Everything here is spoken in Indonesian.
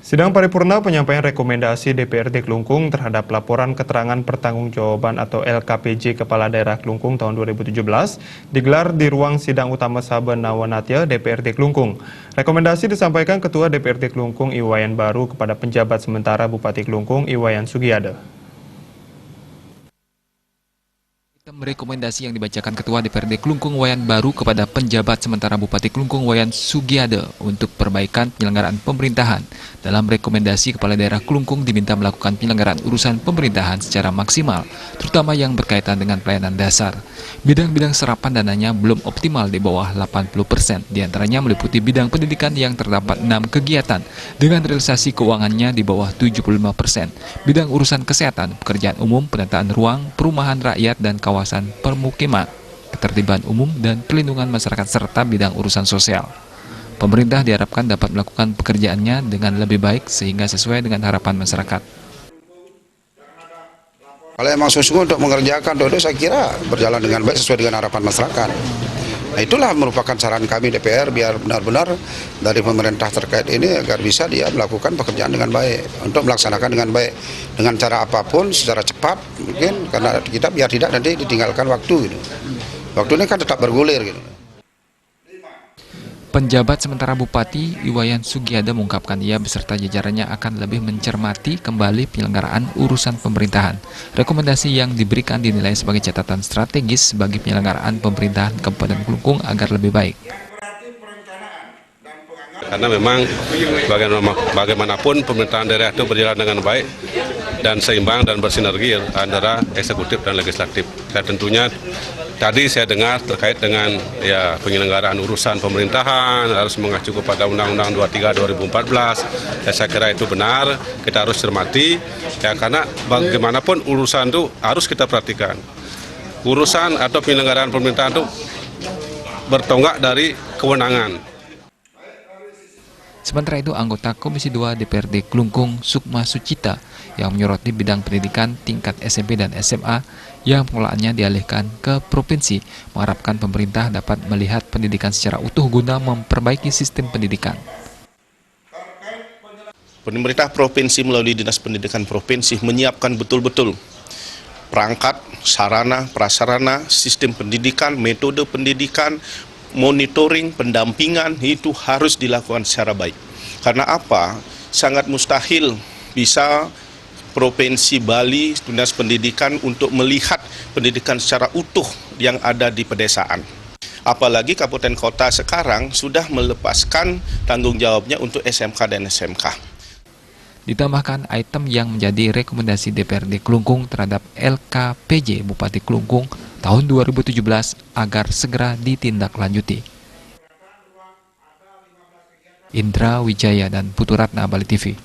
Sidang paripurna penyampaian rekomendasi DPRD Klungkung terhadap laporan keterangan pertanggungjawaban atau LKPJ Kepala Daerah Klungkung tahun 2017 digelar di ruang sidang utama Saben Nawanatya DPRD Klungkung. Rekomendasi disampaikan Ketua DPRD Klungkung Iwayan Baru kepada penjabat sementara Bupati Klungkung Iwayan Sugiade. Rekomendasi yang dibacakan Ketua DPRD Klungkung Iwayan Baru kepada penjabat sementara Bupati Klungkung Iwayan Sugiade untuk perbaikan penyelenggaraan pemerintahan. Dalam rekomendasi, Kepala Daerah Klungkung diminta melakukan penyelenggaraan urusan pemerintahan secara maksimal, terutama yang berkaitan dengan pelayanan dasar. Bidang-bidang serapan dananya belum optimal di bawah 80%, diantaranya meliputi bidang pendidikan yang terdapat 6 kegiatan dengan realisasi keuangannya di bawah 75%, bidang urusan kesehatan, pekerjaan umum, penataan ruang, perumahan rakyat dan kawasan permukiman, ketertiban umum dan pelindungan masyarakat serta bidang urusan sosial. Pemerintah diharapkan dapat melakukan pekerjaannya dengan lebih baik sehingga sesuai dengan harapan masyarakat. Kalau memang sungguh untuk mengerjakan itu saya kira berjalan dengan baik sesuai dengan harapan masyarakat. Nah, itulah merupakan saran kami DPR biar benar-benar dari pemerintah terkait ini agar bisa dia melakukan pekerjaan dengan baik untuk melaksanakan dengan baik dengan cara apapun secara cepat mungkin karena kita biar tidak nanti ditinggalkan waktu gitu. Waktu ini kan tetap bergulir gitu. Penjabat sementara Bupati Iwayan Sugiade mengungkapkan ia beserta jajarannya akan lebih mencermati kembali penyelenggaraan urusan pemerintahan. Rekomendasi yang diberikan dinilai sebagai catatan strategis bagi penyelenggaraan pemerintahan Kabupaten Klungkung agar lebih baik. Karena memang bagaimanapun pemerintahan daerah itu berjalan dengan baik dan seimbang dan bersinergi antara eksekutif dan legislatif. Dan tentunya tadi saya dengar terkait dengan penyelenggaraan urusan pemerintahan harus mengacu kepada Undang-Undang 23 2014. Saya kira itu benar, kita harus cermati karena bagaimanapun urusan itu harus kita perhatikan. Urusan atau penyelenggaraan pemerintahan itu bertonggak dari kewenangan. Sementara itu, anggota Komisi 2 DPRD Klungkung Sukma Sucita yang menyoroti bidang pendidikan tingkat SMP dan SMA yang pengelolaannya dialihkan ke provinsi mengharapkan pemerintah dapat melihat pendidikan secara utuh guna memperbaiki sistem pendidikan. Pemerintah provinsi melalui Dinas Pendidikan Provinsi menyiapkan betul-betul perangkat, sarana, prasarana, sistem pendidikan, metode pendidikan, monitoring, pendampingan itu harus dilakukan secara baik. Karena apa? Sangat mustahil bisa Provinsi Bali, Dinas Pendidikan untuk melihat pendidikan secara utuh yang ada di pedesaan. Apalagi kabupaten kota sekarang sudah melepaskan tanggung jawabnya untuk SMK dan SMK. Ditambahkan item yang menjadi rekomendasi DPRD Klungkung terhadap LKPJ Bupati Klungkung tahun 2017 agar segera ditindaklanjuti. Indra Wijaya dan Putu Ratna, Bali TV.